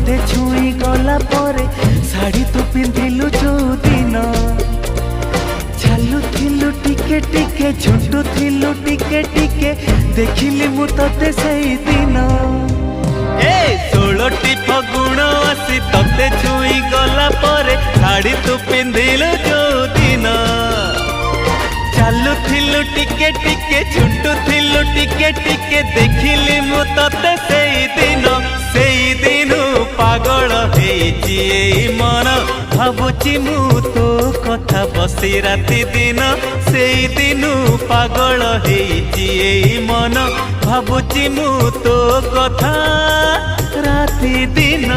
तोते छुई गला परे शाढ़ी तू पिंधिलु जो दिन चालू थिलु टिके टिके झुंटू थिलु टिके टिके देखिली मु तोते सही दिन ए 16टी फगुण आसी तोते छुई गला परे शाढ़ी तू पिंधिलु जो दिन चालू थिलु टिके टिके झुंटू थिलु टिके टिके देखिली मु तोते सेई दिन पागल हेची मन भावुची मु तो कथा बसी राति दिन सेई दिन पागल हेची मन भावुची मु तो कथा राति दिन।